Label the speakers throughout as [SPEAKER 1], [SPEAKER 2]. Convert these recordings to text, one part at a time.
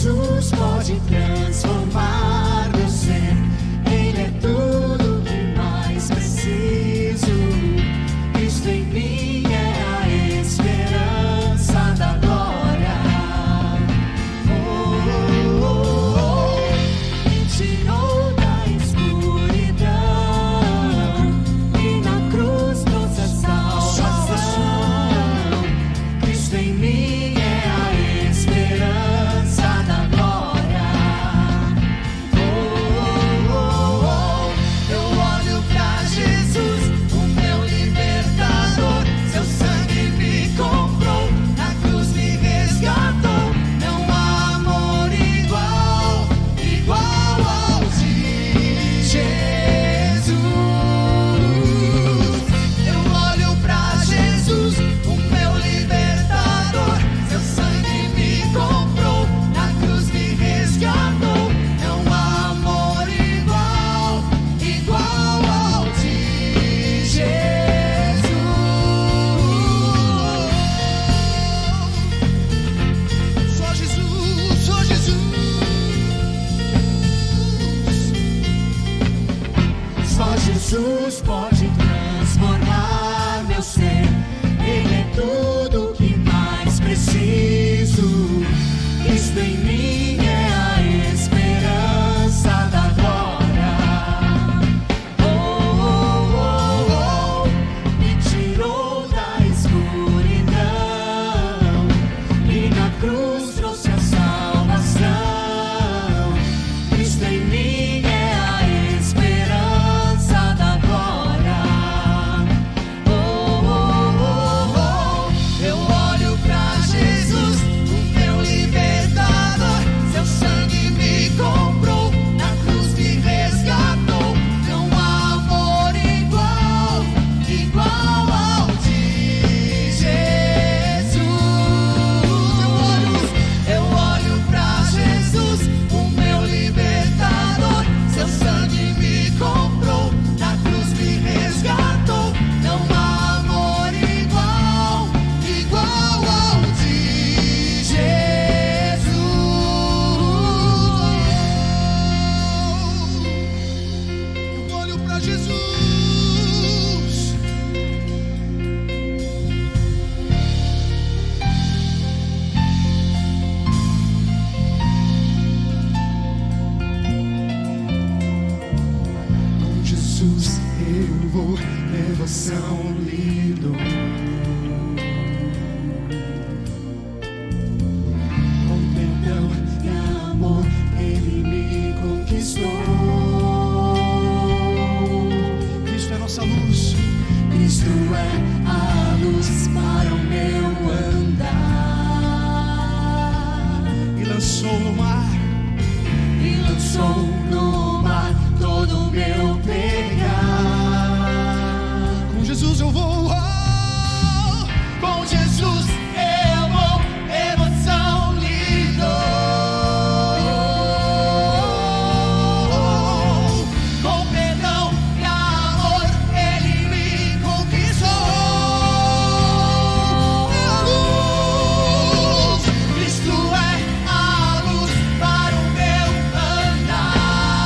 [SPEAKER 1] Jesus pode transformar meu ser. Ele é tudo que mais preciso. Cristo em mim é a esperança da glória. Me tirou da escuridão e na cruz trouxe a salvação. Cristo em mim é a esperança da glória. Eu olho pra Jesus, o meu libertador. Seu sangue me comprou, na cruz me resgatou. Não há amor igual, igual ao de Jesus. Eu olho pra Jesus, o meu libertador. Seu sangue me comprou, na cruz me resgatou. Não há amor igual, igual ao de Jesus. Só Jesus, só Jesus. Só Jesus pode transformar meu ser. Ele é tudo que mais preciso. Cristo em mim é a esperança da glória. Me tirou da escuridão e na cruz trouxe a salvação. Cristo em mim é a esperança da glória. Eu olho pra Jesus, o meu libertador. Seu sangue me comprou, na cruz me resgatou. Não há amor igual, igual ao de Jesus. Eu olho pra Jesus, o meu libertador. Seu sangue me comprou, na cruz me resgatou. Não há amor igual, igual ao de Jesus. Eu olho pra Jesus. Com Jesus eu vou, devoção lindo. Com perdão e amor ele me conquistou. Cristo é nossa luz. Cristo é a luz para o meu andar. E lançou no mar, e lançou no mar todo o meu pecar. Com Jesus eu vou, com Jesus eu vou, devoção lindo. Com perdão e amor ele me conquistou. Cristo é a luz para o meu andar.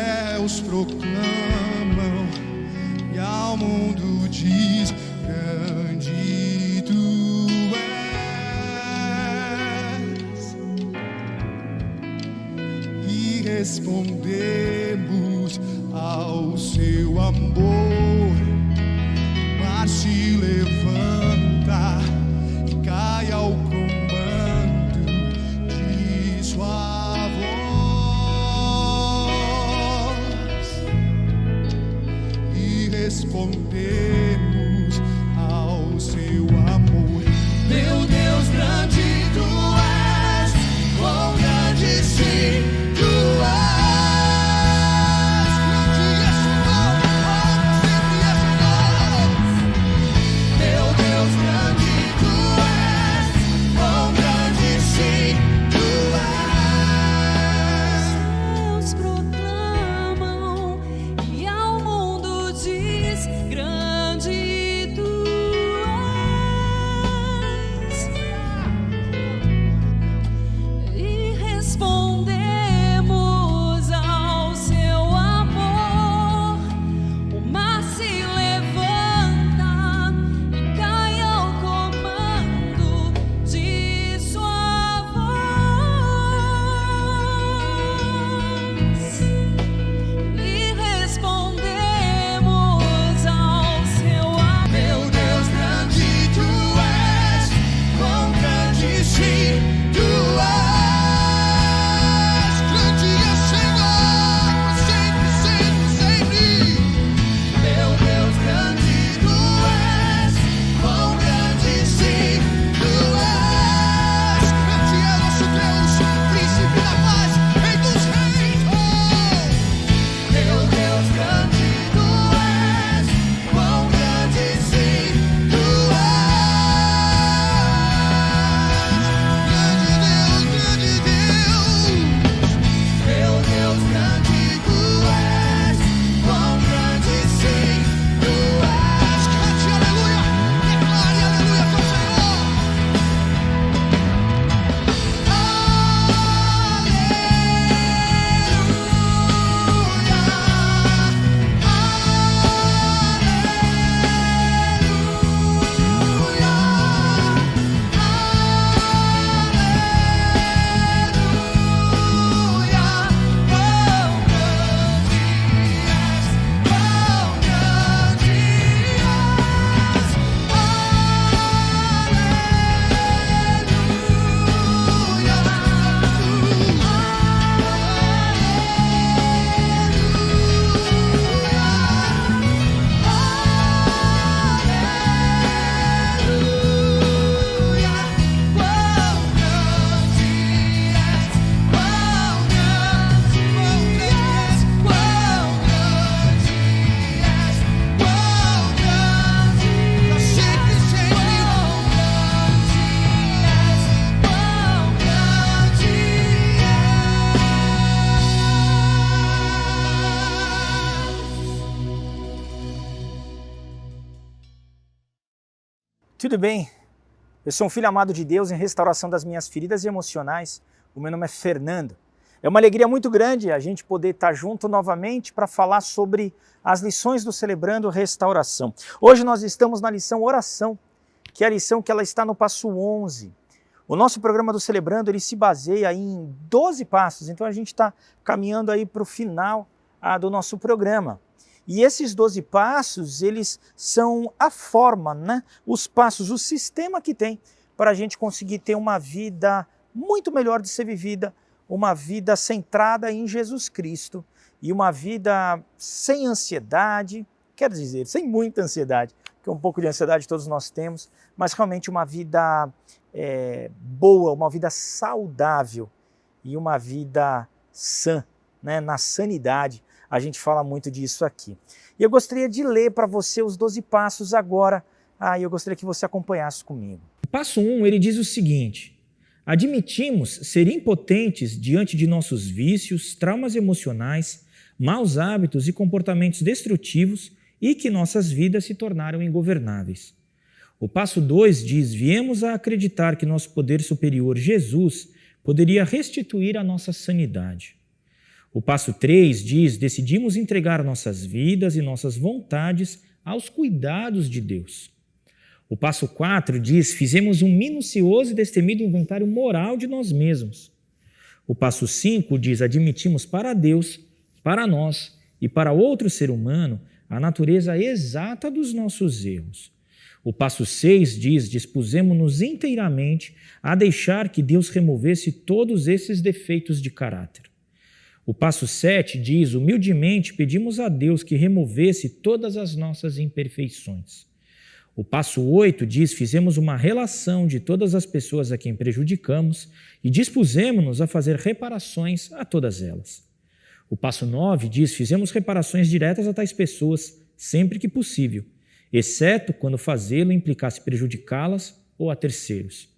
[SPEAKER 1] céus proclamam e ao mundo diz: grande tu és. E respondemos ao seu amor. O mar se levanta e cai ao comando de sua voz. E respondemos ao seu amor. Meu Deus, grande tu és, quão grande sim tu és.
[SPEAKER 2] Tudo bem? Eu sou um filho amado de Deus em restauração das minhas feridas emocionais. O meu nome é Fernando. É uma alegria muito grande a gente poder estar junto novamente para falar sobre as lições do Celebrando Restauração. Hoje nós estamos na lição Oração, que é a lição que ela está no passo 11. O nosso programa do Celebrando ele se baseia em 12 passos, então a gente está caminhando aí para o final do nosso programa. E esses 12 passos, eles são a forma, né? Os passos, o sistema que tem para a gente conseguir ter uma vida muito melhor de ser vivida, uma vida centrada em Jesus Cristo e uma vida sem ansiedade, quer dizer, sem muita ansiedade, porque um pouco de ansiedade todos nós temos, mas realmente uma vida boa, uma vida saudável e uma vida sã, né? Na sanidade. A gente fala muito disso aqui. E eu gostaria de ler para você os 12 passos agora. E eu gostaria que você acompanhasse comigo.
[SPEAKER 3] O passo 1, ele diz o seguinte: admitimos ser impotentes diante de nossos vícios, traumas emocionais, maus hábitos e comportamentos destrutivos e que nossas vidas se tornaram ingovernáveis. O passo 2 diz: viemos a acreditar que nosso poder superior, Jesus, poderia restituir a nossa sanidade. O passo 3 diz: decidimos entregar nossas vidas e nossas vontades aos cuidados de Deus. O passo 4 diz: fizemos um minucioso e destemido inventário moral de nós mesmos. O passo 5 diz: admitimos para Deus, para nós e para outro ser humano a natureza exata dos nossos erros. O passo 6 diz: dispusemos-nos inteiramente a deixar que Deus removesse todos esses defeitos de caráter. O passo 7 diz: humildemente pedimos a Deus que removesse todas as nossas imperfeições. O passo 8 diz: fizemos uma relação de todas as pessoas a quem prejudicamos e dispusemos-nos a fazer reparações a todas elas. O passo 9 diz: fizemos reparações diretas a tais pessoas sempre que possível, exceto quando fazê-lo implicasse prejudicá-las ou a terceiros.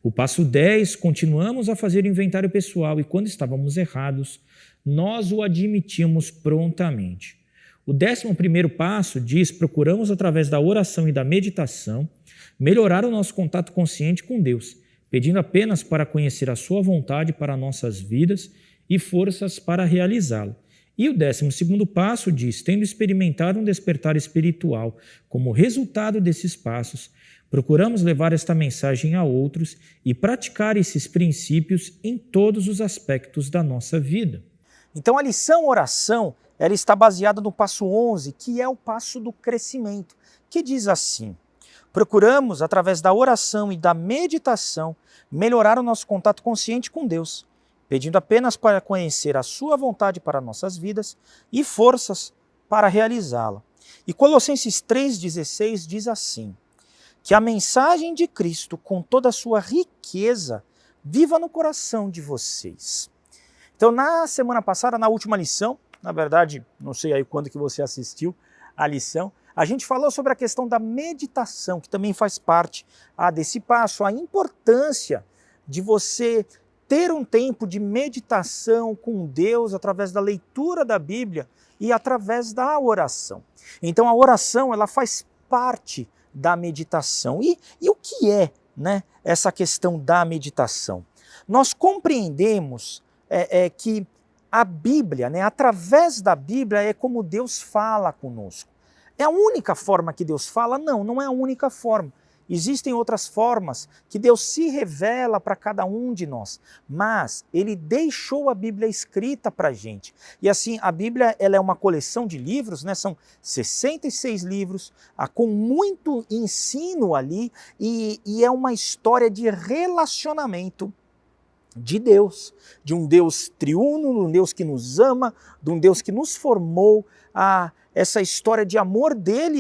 [SPEAKER 3] O passo 10, continuamos a fazer o inventário pessoal e quando estávamos errados, nós o admitimos prontamente. O 11º passo diz: procuramos através da oração e da meditação melhorar o nosso contato consciente com Deus, pedindo apenas para conhecer a sua vontade para nossas vidas e forças para realizá-la. E o 12º passo diz: tendo experimentado um despertar espiritual como resultado desses passos, procuramos levar esta mensagem a outros e praticar esses princípios em todos os aspectos da nossa vida.
[SPEAKER 2] Então a lição oração, ela está baseada no passo 11, que é o passo do crescimento, que diz assim: procuramos, através da oração e da meditação, melhorar o nosso contato consciente com Deus, pedindo apenas para conhecer a sua vontade para nossas vidas e forças para realizá-la. E Colossenses 3,16 diz assim: que a mensagem de Cristo, com toda a sua riqueza, viva no coração de vocês. Então, na semana passada, na última lição, na verdade, não sei aí quando que você assistiu a lição, a gente falou sobre a questão da meditação, que também faz parte desse passo, a importância de você ter um tempo de meditação com Deus através da leitura da Bíblia e através da oração. Então, a oração, ela faz parte da meditação. E o que é, né, essa questão da meditação? Nós compreendemos que a Bíblia, né, através da Bíblia, é como Deus fala conosco. É a única forma que Deus fala? Não, não é a única forma. Existem outras formas que Deus se revela para cada um de nós, mas Ele deixou a Bíblia escrita para a gente. E assim, a Bíblia ela é uma coleção de livros, né? São 66 livros, com muito ensino ali, e é uma história de relacionamento de Deus, de um Deus triuno, de um Deus que nos ama, de um Deus que nos formou, essa história de amor dele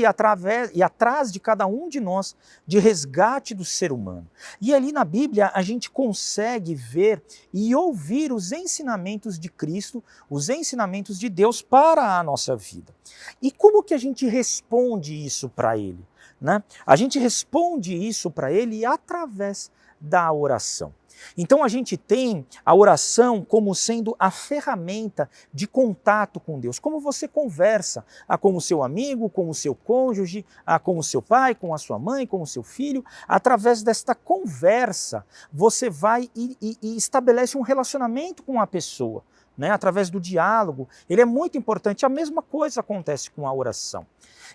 [SPEAKER 2] e atrás de cada um de nós, de resgate do ser humano. E ali na Bíblia a gente consegue ver e ouvir os ensinamentos de Cristo, os ensinamentos de Deus para a nossa vida. E como que a gente responde isso para ele, né? A gente responde isso para ele através da oração. Então a gente tem a oração como sendo a ferramenta de contato com Deus. Como você conversa com o seu amigo, com o seu cônjuge, com o seu pai, com a sua mãe, com o seu filho. Através desta conversa, você vai e estabelece um relacionamento com a pessoa, né? Através do diálogo. Ele é muito importante. A mesma coisa acontece com a oração.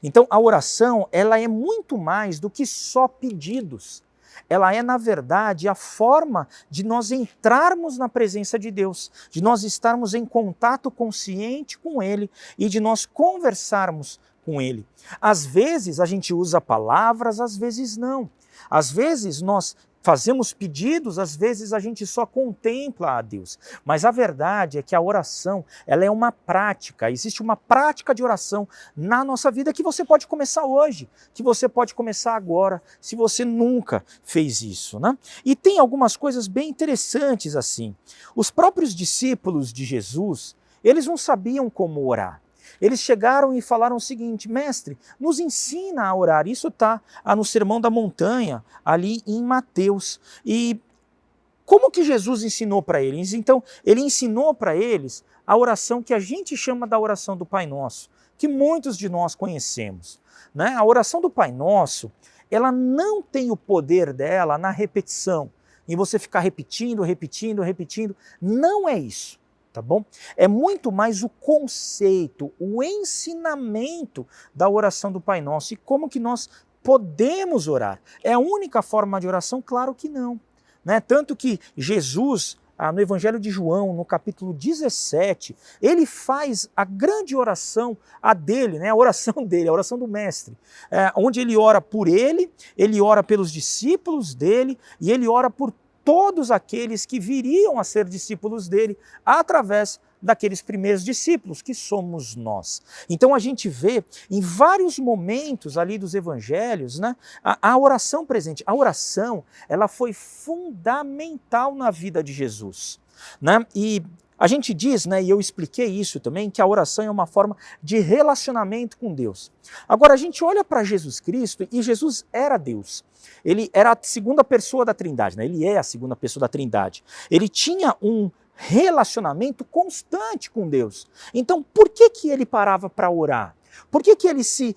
[SPEAKER 2] Então a oração, ela é muito mais do que só pedidos. Ela é, na verdade, a forma de nós entrarmos na presença de Deus, de nós estarmos em contato consciente com Ele e de nós conversarmos com Ele. Às vezes a gente usa palavras, às vezes não. Às vezes nós fazemos pedidos, às vezes a gente só contempla a Deus. Mas a verdade é que a oração, ela é uma prática. Existe uma prática de oração na nossa vida que você pode começar hoje, que você pode começar agora, se você nunca fez isso, né? E tem algumas coisas bem interessantes assim. Os próprios discípulos de Jesus, eles não sabiam como orar. Eles chegaram e falaram o seguinte: mestre, nos ensina a orar. Isso está no Sermão da Montanha, ali em Mateus. E como que Jesus ensinou para eles? Então, ele ensinou para eles a oração que a gente chama da oração do Pai Nosso, que muitos de nós conhecemos, né? A oração do Pai Nosso, ela não tem o poder dela na repetição, em você ficar repetindo, repetindo, repetindo. Não é isso. tá bom? É muito mais o conceito, o ensinamento da oração do Pai Nosso e como que nós podemos orar. É a única forma de oração? Claro que não, né? Tanto que Jesus, no Evangelho de João, no capítulo 17, ele faz a grande oração, a dele, né? A oração dele, a oração do Mestre, onde ele ora por ele ora pelos discípulos dele e ele ora por todos aqueles que viriam a ser discípulos dele através daqueles primeiros discípulos, que somos nós. Então a gente vê em vários momentos ali dos evangelhos, né, a oração presente. A oração, ela foi fundamental na vida de Jesus, né? E a gente diz, né, e eu expliquei isso também, que a oração é uma forma de relacionamento com Deus. Agora a gente olha para Jesus Cristo e Jesus era Deus. Ele era a segunda pessoa da Trindade, né? Ele é a segunda pessoa da Trindade. Ele tinha um relacionamento constante com Deus. Então, por que ele parava para orar? Por que ele se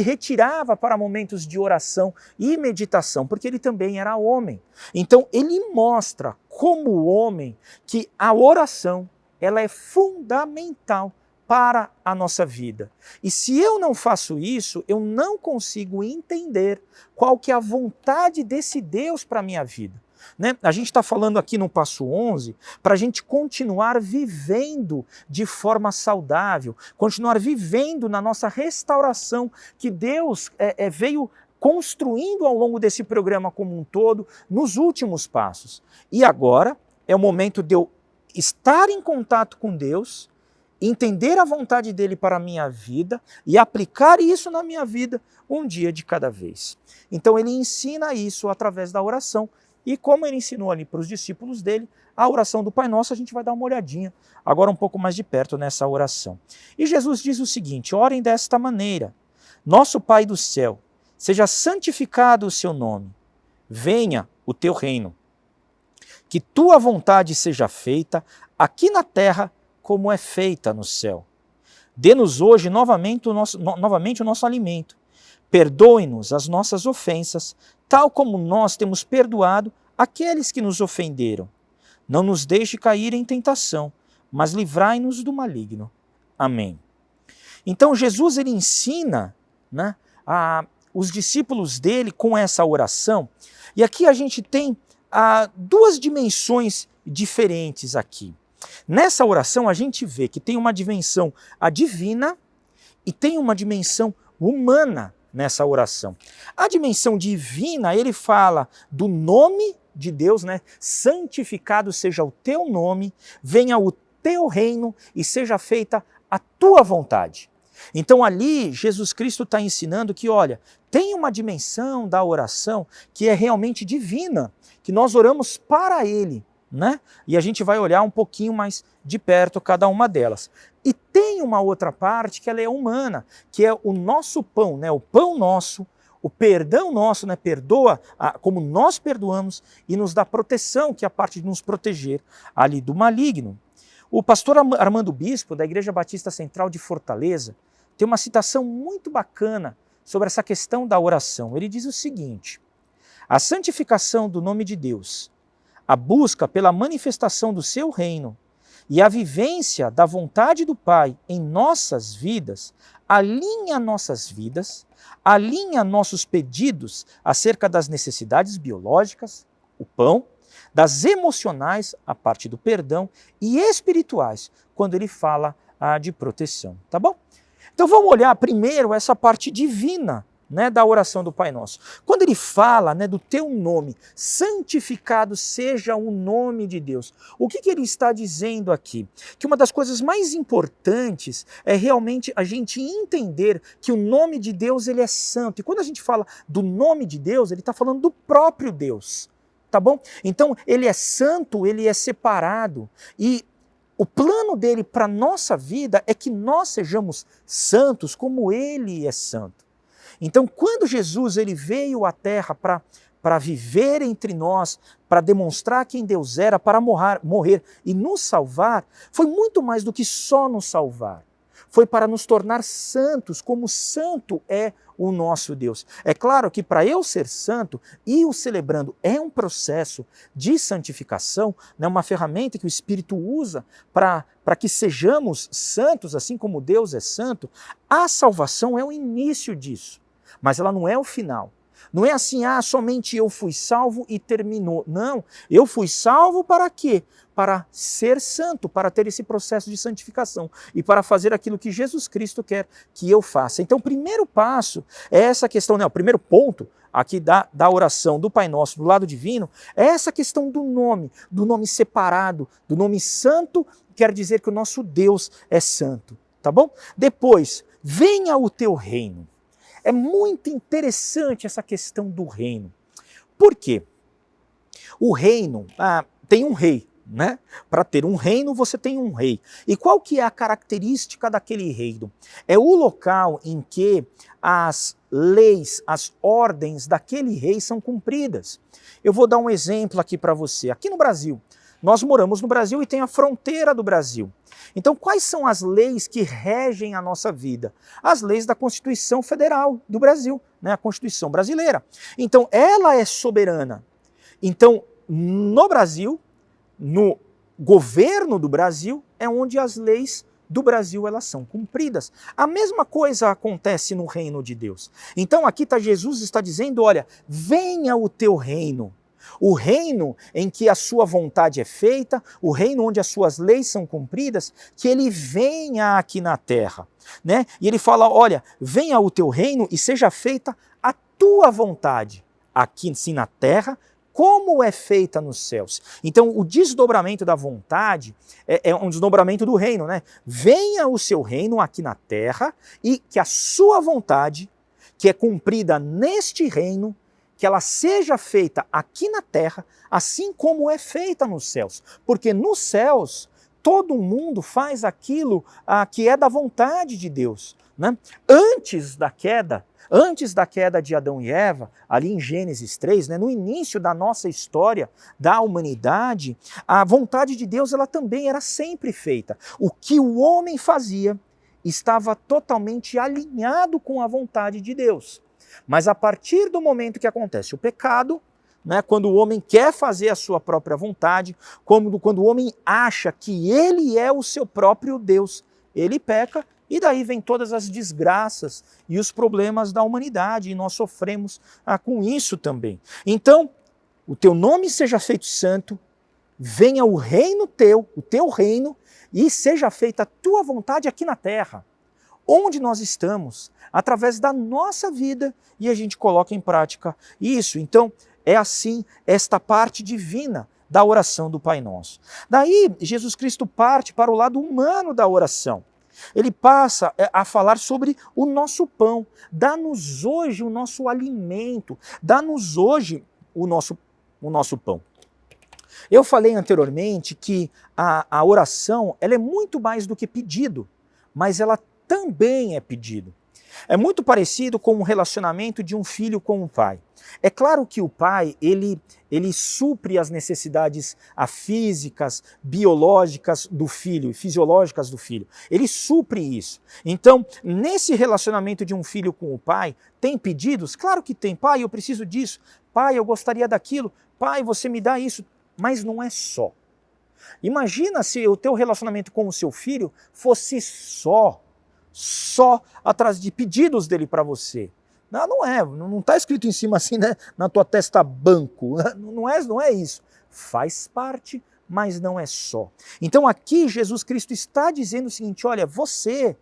[SPEAKER 2] retirava para momentos de oração e meditação? Porque ele também era homem. Então, ele mostra como homem que a oração ela é fundamental para a nossa vida. E se eu não faço isso, eu não consigo entender qual que é a vontade desse Deus para a minha vida. Né? A gente está falando aqui no passo 11 para a gente continuar vivendo de forma saudável, continuar vivendo na nossa restauração que Deus veio construindo ao longo desse programa como um todo, nos últimos passos. E agora é o momento de eu estar em contato com Deus, entender a vontade dele para a minha vida e aplicar isso na minha vida um dia de cada vez. Então ele ensina isso através da oração e como ele ensinou ali para os discípulos dele, a oração do Pai Nosso, a gente vai dar uma olhadinha agora um pouco mais de perto nessa oração. E Jesus diz o seguinte: orem desta maneira: nosso Pai do céu, seja santificado o seu nome, venha o teu reino, que tua vontade seja feita aqui na terra como é feita no céu. Dê-nos hoje novamente o nosso alimento. Perdoe-nos as nossas ofensas, tal como nós temos perdoado aqueles que nos ofenderam. Não nos deixe cair em tentação, mas livrai-nos do maligno. Amém. Então Jesus ele ensina, né, os discípulos dele com essa oração. E aqui a gente tem duas dimensões diferentes aqui. Nessa oração a gente vê que tem uma dimensão divina e tem uma dimensão humana nessa oração. A dimensão divina, ele fala do nome de Deus, né? Santificado seja o teu nome, venha o teu reino e seja feita a tua vontade. Então ali Jesus Cristo está ensinando que, olha, tem uma dimensão da oração que é realmente divina, que nós oramos para Ele, né? E a gente vai olhar um pouquinho mais de perto cada uma delas. E tem uma outra parte que ela é humana, que é o nosso pão, né? O pão nosso, o perdão nosso, né? Perdoa como nós perdoamos e nos dá proteção, que é a parte de nos proteger ali do maligno. O pastor Armando Bispo, da Igreja Batista Central de Fortaleza, tem uma citação muito bacana sobre essa questão da oração. Ele diz o seguinte: a santificação do nome de Deus, a busca pela manifestação do seu reino e a vivência da vontade do Pai em nossas vidas, alinha nossas vidas, alinha nossos pedidos acerca das necessidades biológicas, o pão, das emocionais, a parte do perdão, e espirituais, quando ele fala de proteção, tá bom? Então vamos olhar primeiro essa parte divina, né, da oração do Pai Nosso. Quando ele fala, né, do teu nome, santificado seja o nome de Deus. O que ele está dizendo aqui? Que uma das coisas mais importantes é realmente a gente entender que o nome de Deus ele é santo. E quando a gente fala do nome de Deus, ele está falando do próprio Deus. Tá bom? Então ele é santo, ele é separado. E o plano dele para a nossa vida é que nós sejamos santos como ele é santo. Então, quando Jesus ele veio à Terra para viver entre nós, para demonstrar quem Deus era, para morrer e nos salvar, foi muito mais do que só nos salvar. foi para nos tornar santos, como santo é o nosso Deus. É claro que para eu ser santo, e o celebrando é um processo de santificação, né, uma ferramenta que o Espírito usa para que sejamos santos, assim como Deus é santo. A salvação é o início disso, mas ela não é o final. Não é assim, somente eu fui salvo e terminou. Não, eu fui salvo para quê? Para ser santo, para ter esse processo de santificação e para fazer aquilo que Jesus Cristo quer que eu faça. Então, o primeiro passo é essa questão, né? O primeiro ponto aqui da oração do Pai Nosso, do lado divino, é essa questão do nome separado, do nome santo, quer dizer que o nosso Deus é santo, tá bom? Depois, venha o teu reino. É muito interessante essa questão do reino. Por quê? O reino tem um rei, né? Para ter um reino, você tem um rei. E qual que é a característica daquele reino? É o local em que as leis, as ordens daquele rei são cumpridas. Eu vou dar um exemplo aqui para você. Aqui no Brasil, nós moramos no Brasil e tem a fronteira do Brasil. Então, quais são as leis que regem a nossa vida? As leis da Constituição Federal do Brasil, né? A Constituição brasileira. Então, ela é soberana. Então, no Brasil, no governo do Brasil, é onde as leis do Brasil elas são cumpridas. A mesma coisa acontece no reino de Deus. Então, aqui Jesus está dizendo, olha, venha o teu reino. O reino em que a sua vontade é feita, o reino onde as suas leis são cumpridas, que ele venha aqui na terra, né? E ele fala, olha, venha o teu reino e seja feita a tua vontade, aqui sim na terra, como é feita nos céus. Então o desdobramento da vontade é um desdobramento do reino, né? Venha o seu reino aqui na terra e que a sua vontade, que é cumprida neste reino, que ela seja feita aqui na terra, assim como é feita nos céus. Porque nos céus, todo mundo faz aquilo que é da vontade de Deus, né? Antes da queda de Adão e Eva, ali em Gênesis 3, né, no início da nossa história da humanidade, a vontade de Deus ela também era sempre feita. O que o homem fazia estava totalmente alinhado com a vontade de Deus. Mas a partir do momento que acontece o pecado, né, quando o homem quer fazer a sua própria vontade, quando o homem acha que ele é o seu próprio Deus, ele peca e daí vem todas as desgraças e os problemas da humanidade e nós sofremos com isso também. Então, o teu nome seja feito santo, venha o reino teu, o teu reino, e seja feita a tua vontade aqui na terra, onde nós estamos, através da nossa vida, e a gente coloca em prática isso. Então, é assim esta parte divina da oração do Pai Nosso. Daí, Jesus Cristo parte para o lado humano da oração. Ele passa a falar sobre o nosso pão. Dá-nos hoje o nosso alimento, dá-nos hoje o nosso pão. Eu falei anteriormente que a oração ela é muito mais do que pedido, mas ela também é pedido. É muito parecido com o relacionamento de um filho com um pai. É claro que o pai, ele supre as necessidades físicas, biológicas do filho, fisiológicas do filho. Ele supre isso. Então, nesse relacionamento de um filho com o pai, tem pedidos? Claro que tem. Pai, eu preciso disso. Pai, eu gostaria daquilo. Pai, você me dá isso. Mas não é só. Imagina se o teu relacionamento com o seu filho fosse só atrás de pedidos dele para você. Não está escrito em cima assim, né, na tua testa banco, não é isso. Faz parte, mas não é só. Então aqui Jesus Cristo está dizendo o seguinte, olha, você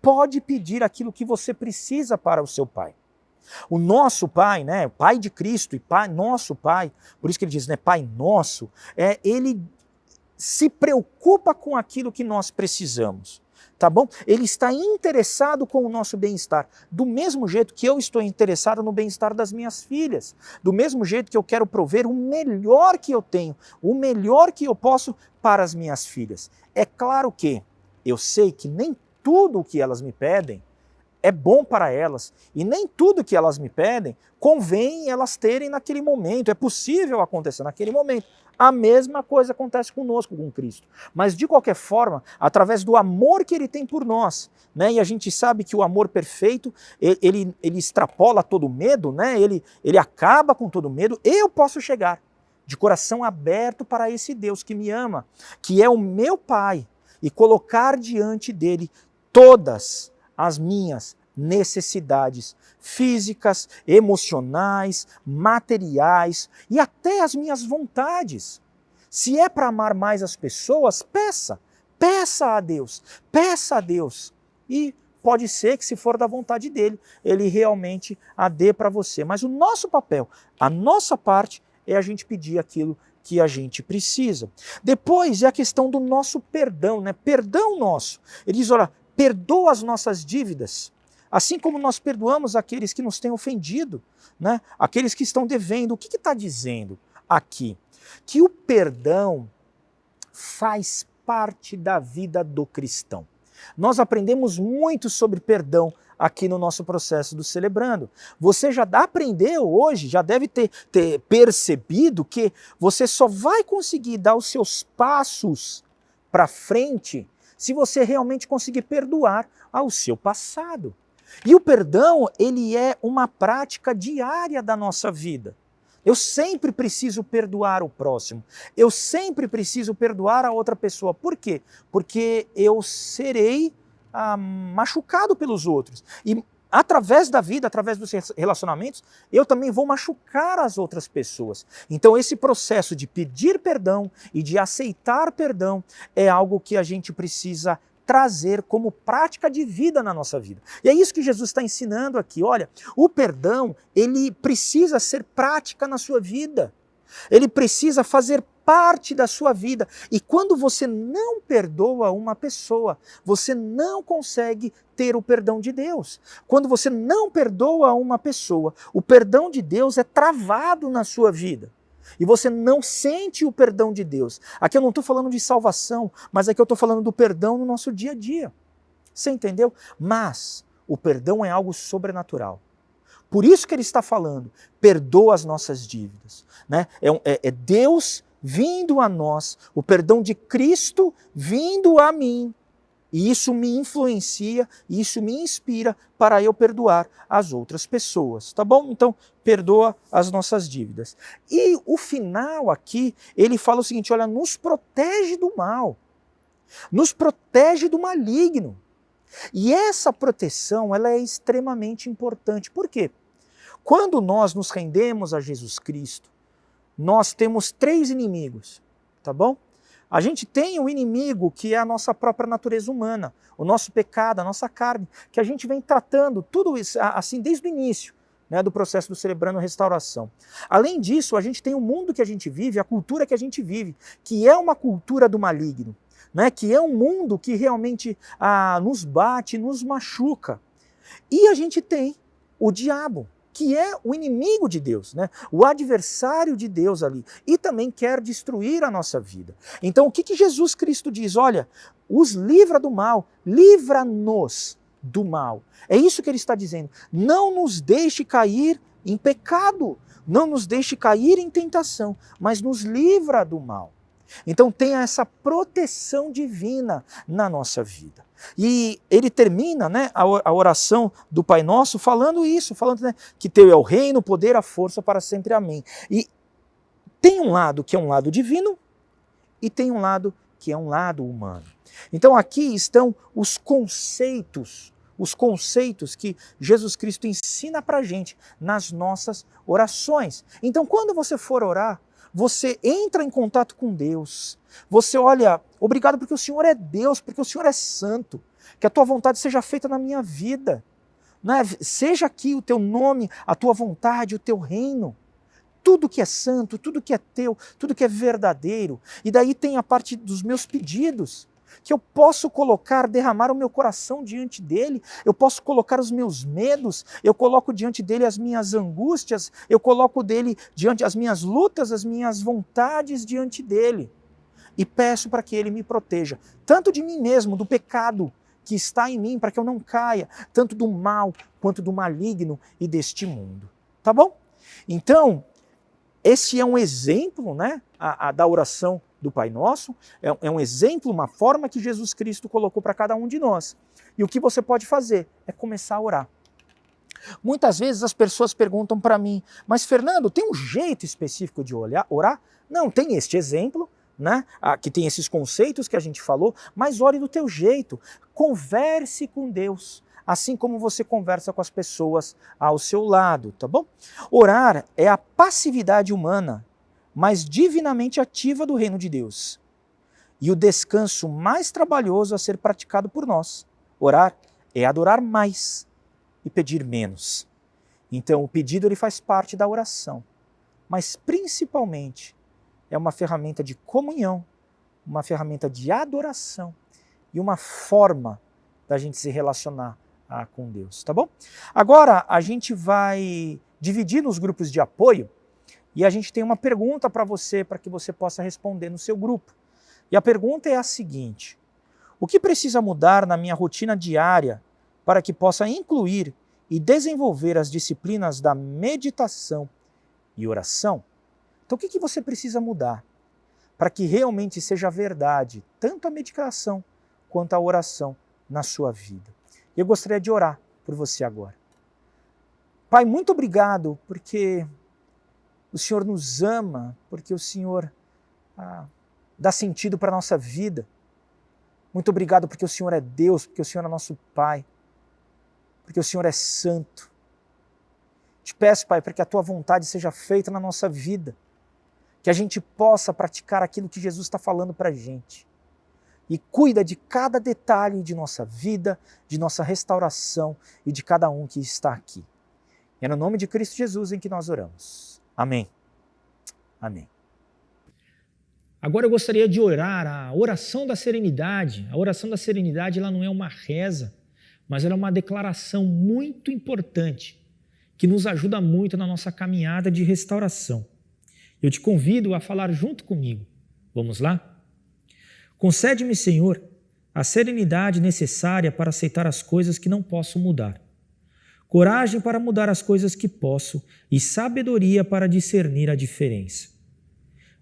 [SPEAKER 2] pode pedir aquilo que você precisa para o seu Pai. O nosso Pai, né, Pai de Cristo e Pai, nosso Pai, por isso que ele diz, né, Pai nosso, ele se preocupa com aquilo que nós precisamos. Tá bom? Ele está interessado com o nosso bem-estar, do mesmo jeito que eu estou interessado no bem-estar das minhas filhas, do mesmo jeito que eu quero prover o melhor que eu tenho, o melhor que eu posso para as minhas filhas. É claro que eu sei que nem tudo o que elas me pedem é bom para elas, e nem tudo que elas me pedem convém elas terem naquele momento, é possível acontecer naquele momento. A mesma coisa acontece conosco, com Cristo. Mas de qualquer forma, através do amor que Ele tem por nós, né? E a gente sabe que o amor perfeito, ele extrapola todo medo, né? Ele acaba com todo medo, eu posso chegar de coração aberto para esse Deus que me ama, que é o meu Pai, e colocar diante dele todas as minhas necessidades físicas, emocionais, materiais e até as minhas vontades. Se é para amar mais as pessoas, peça a Deus, peça a Deus. E pode ser que, se for da vontade dele, ele realmente a dê para você. Mas o nosso papel, a nossa parte, é a gente pedir aquilo que a gente precisa. Depois é a questão do nosso perdão, né? Perdão nosso. Ele diz, olha, perdoa as nossas dívidas, assim como nós perdoamos aqueles que nos têm ofendido, né? Aqueles que estão devendo. O que está dizendo aqui? Que o perdão faz parte da vida do cristão. Nós aprendemos muito sobre perdão aqui no nosso processo do Celebrando. Você já aprendeu hoje, já deve ter percebido que você só vai conseguir dar os seus passos para frente se você realmente conseguir perdoar ao seu passado. E o perdão, ele é uma prática diária da nossa vida. Eu sempre preciso perdoar o próximo. Eu sempre preciso perdoar a outra pessoa. Por quê? Porque eu serei machucado pelos outros. E através da vida, através dos relacionamentos, eu também vou machucar as outras pessoas. Então esse processo de pedir perdão e de aceitar perdão é algo que a gente precisa trazer como prática de vida na nossa vida. E é isso que Jesus está ensinando aqui. Olha, o perdão, ele precisa ser prática na sua vida. Ele precisa fazer parte da sua vida. E quando você não perdoa uma pessoa, você não consegue ter o perdão de Deus. Quando você não perdoa uma pessoa, o perdão de Deus é travado na sua vida. E você não sente o perdão de Deus. Aqui eu não estou falando de salvação, mas aqui eu estou falando do perdão no nosso dia a dia. Você entendeu? Mas o perdão é algo sobrenatural. Por isso que ele está falando, perdoa as nossas dívidas. Né? É Deus vindo a nós, o perdão de Cristo vindo a mim. E isso me influencia, isso me inspira para eu perdoar as outras pessoas, tá bom? Então, perdoa as nossas dívidas. E o final aqui, ele fala o seguinte, olha, nos protege do mal, nos protege do maligno. E essa proteção, ela é extremamente importante. Por quê? Quando nós nos rendemos a Jesus Cristo, nós temos 3 inimigos, tá bom? A gente tem um inimigo que é a nossa própria natureza humana, o nosso pecado, a nossa carne, que a gente vem tratando tudo isso assim desde o início, né, do processo do Celebrando Restauração. Além disso, a gente tem o mundo que a gente vive, a cultura que a gente vive, que é uma cultura do maligno, né, que é um mundo que realmente nos bate, nos machuca. E a gente tem o diabo, que é o inimigo de Deus, né? O adversário de Deus ali, e também quer destruir a nossa vida. Então o que Jesus Cristo diz? Olha, os livra do mal, livra-nos do mal. É isso que ele está dizendo. Não nos deixe cair em pecado, não nos deixe cair em tentação, mas nos livra do mal. Então tenha essa proteção divina na nossa vida. E ele termina, né, a oração do Pai Nosso falando isso, falando, né, que teu é o reino, o poder, a força para sempre. Amém. E tem um lado que é um lado divino e tem um lado que é um lado humano. Então aqui estão os conceitos que Jesus Cristo ensina para a gente nas nossas orações. Então quando você for orar, você entra em contato com Deus, você olha, obrigado porque o Senhor é Deus, porque o Senhor é santo, que a tua vontade seja feita na minha vida, né? Seja aqui o teu nome, a tua vontade, o teu reino, tudo que é santo, tudo que é teu, tudo que é verdadeiro. E daí tem a parte dos meus pedidos, que eu posso colocar, derramar o meu coração diante dele, eu posso colocar os meus medos, eu coloco diante dele as minhas angústias, eu coloco dele diante as minhas lutas, as minhas vontades diante dele. E peço para que ele me proteja, tanto de mim mesmo, do pecado que está em mim, para que eu não caia, tanto do mal quanto do maligno e deste mundo. Tá bom? Então, esse é um exemplo, né, da oração do Pai Nosso, é um exemplo, uma forma que Jesus Cristo colocou para cada um de nós. E o que você pode fazer é começar a orar. Muitas vezes as pessoas perguntam para mim, mas Fernando, tem um jeito específico de orar? Não, tem este exemplo, né, que tem esses conceitos que a gente falou, mas ore do teu jeito, converse com Deus, assim como você conversa com as pessoas ao seu lado, tá bom? Orar é a passividade humana, mas divinamente ativa do reino de Deus. E o descanso mais trabalhoso a ser praticado por nós. Orar é adorar mais e pedir menos. Então o pedido ele faz parte da oração, mas principalmente é uma ferramenta de comunhão, uma ferramenta de adoração e uma forma da gente se relacionar com Deus, tá bom? Agora a gente vai dividir nos grupos de apoio e a gente tem uma pergunta para você, para que você possa responder no seu grupo. E a pergunta é a seguinte: o que precisa mudar na minha rotina diária para que possa incluir e desenvolver as disciplinas da meditação e oração? Então o que você precisa mudar para que realmente seja verdade tanto a meditação quanto a oração na sua vida? Eu gostaria de orar por você agora. Pai, muito obrigado porque o Senhor nos ama, porque o Senhor dá sentido para a nossa vida. Muito obrigado porque o Senhor é Deus, porque o Senhor é nosso Pai, porque o Senhor é santo. Te peço, Pai, para que a Tua vontade seja feita na nossa vida, que a gente possa praticar aquilo que Jesus está falando para a gente. E cuida de cada detalhe de nossa vida, de nossa restauração e de cada um que está aqui. É no nome de Cristo Jesus em que nós oramos. Amém. Amém.
[SPEAKER 3] Agora eu gostaria de orar a oração da serenidade. A oração da serenidade ela não é uma reza, mas ela é uma declaração muito importante que nos ajuda muito na nossa caminhada de restauração. Eu te convido a falar junto comigo. Vamos lá? Concede-me, Senhor, a serenidade necessária para aceitar as coisas que não posso mudar, coragem para mudar as coisas que posso e sabedoria para discernir a diferença.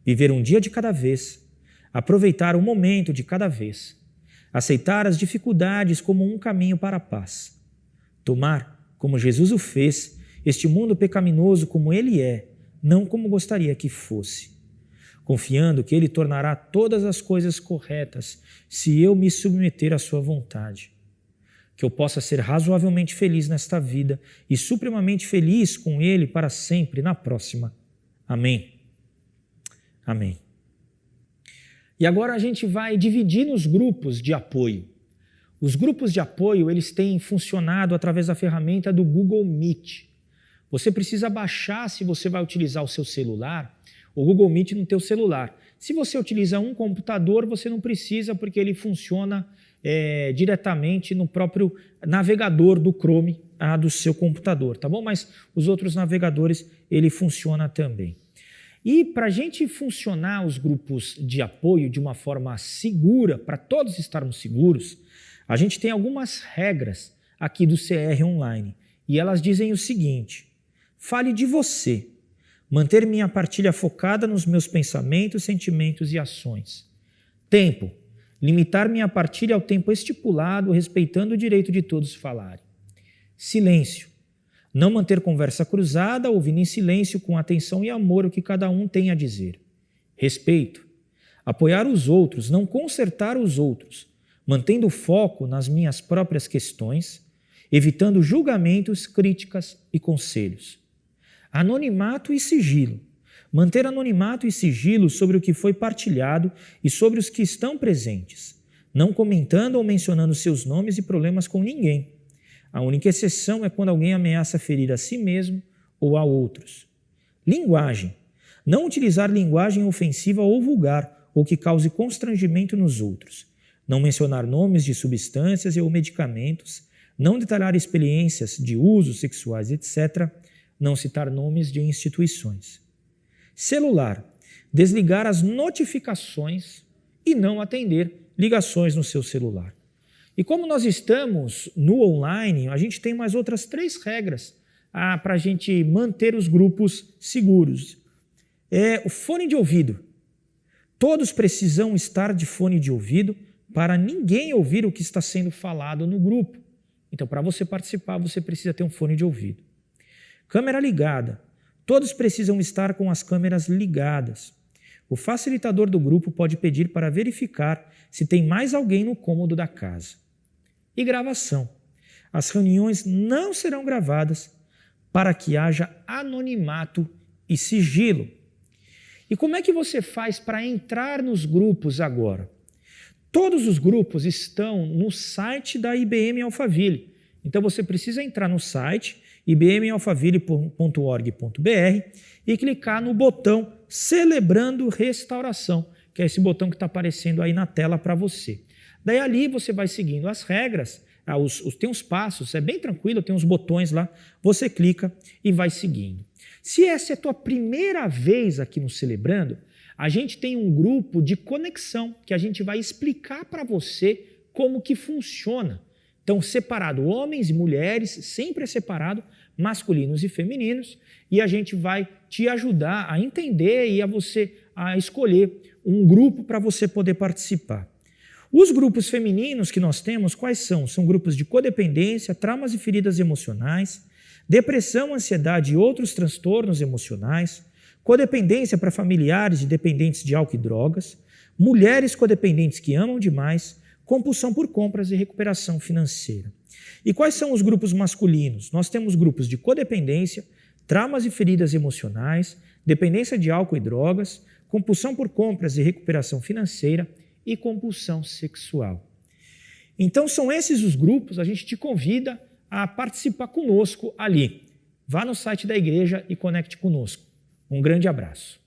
[SPEAKER 3] Viver um dia de cada vez, aproveitar um momento de cada vez, aceitar as dificuldades como um caminho para a paz, tomar, como Jesus o fez, este mundo pecaminoso como ele é, não como gostaria que fosse, confiando que ele tornará todas as coisas corretas se eu me submeter à sua vontade. Que eu possa ser razoavelmente feliz nesta vida e supremamente feliz com ele para sempre na próxima. Amém. Amém. E agora a gente vai dividir nos grupos de apoio. Os grupos de apoio, eles têm funcionado através da ferramenta do Google Meet. Você precisa baixar, se você vai utilizar o seu celular, o Google Meet no teu celular. Se você utiliza um computador, você não precisa, porque ele funciona diretamente no próprio navegador do Chrome do seu computador, tá bom? Mas os outros navegadores, ele funciona também. E para a gente funcionar os grupos de apoio de uma forma segura, para todos estarmos seguros, a gente tem algumas regras aqui do CR Online. E elas dizem o seguinte: fale de você. Manter minha partilha focada nos meus pensamentos, sentimentos e ações. Tempo. Limitar minha partilha ao tempo estipulado, respeitando o direito de todos falarem. Silêncio. Não manter conversa cruzada, ouvindo em silêncio com atenção e amor o que cada um tem a dizer. Respeito. Apoiar os outros, não consertar os outros, mantendo o foco nas minhas próprias questões, evitando julgamentos, críticas e conselhos. Anonimato e sigilo. Manter anonimato e sigilo sobre o que foi partilhado e sobre os que estão presentes, não comentando ou mencionando seus nomes e problemas com ninguém. A única exceção é quando alguém ameaça ferir a si mesmo ou a outros. Linguagem. Não utilizar linguagem ofensiva ou vulgar ou que cause constrangimento nos outros. Não mencionar nomes de substâncias ou medicamentos. Não detalhar experiências de usos sexuais, etc. Não citar nomes de instituições. Celular. Desligar as notificações e não atender ligações no seu celular. E como nós estamos no online, a gente tem mais outras 3 regras para a gente manter os grupos seguros. O fone de ouvido. Todos precisam estar de fone de ouvido para ninguém ouvir o que está sendo falado no grupo. Então, para você participar, você precisa ter um fone de ouvido. Câmera ligada. Todos precisam estar com as câmeras ligadas. O facilitador do grupo pode pedir para verificar se tem mais alguém no cômodo da casa. E gravação. As reuniões não serão gravadas para que haja anonimato e sigilo. E como é que você faz para entrar nos grupos agora? Todos os grupos estão no site da IBM Alphaville. Então você precisa entrar no site ibmalphaville.org.br e clicar no botão Celebrando Restauração, que é esse botão que está aparecendo aí na tela para você. Daí ali você vai seguindo as regras, tem uns passos, é bem tranquilo, tem uns botões lá, você clica e vai seguindo. Se essa é a tua primeira vez aqui no Celebrando, a gente tem um grupo de conexão que a gente vai explicar para você como que funciona. Então, separado homens e mulheres, sempre é separado, masculinos e femininos, e a gente vai te ajudar a entender e a escolher um grupo para você poder participar. Os grupos femininos que nós temos, quais são? São grupos de codependência, traumas e feridas emocionais, depressão, ansiedade e outros transtornos emocionais, codependência para familiares e dependentes de álcool e drogas, mulheres codependentes que amam demais, compulsão por compras e recuperação financeira. E quais são os grupos masculinos? Nós temos grupos de codependência, traumas e feridas emocionais, dependência de álcool e drogas, compulsão por compras e recuperação financeira e compulsão sexual. Então são esses os grupos, a gente te convida a participar conosco ali. Vá no site da igreja e conecte conosco. Um grande abraço.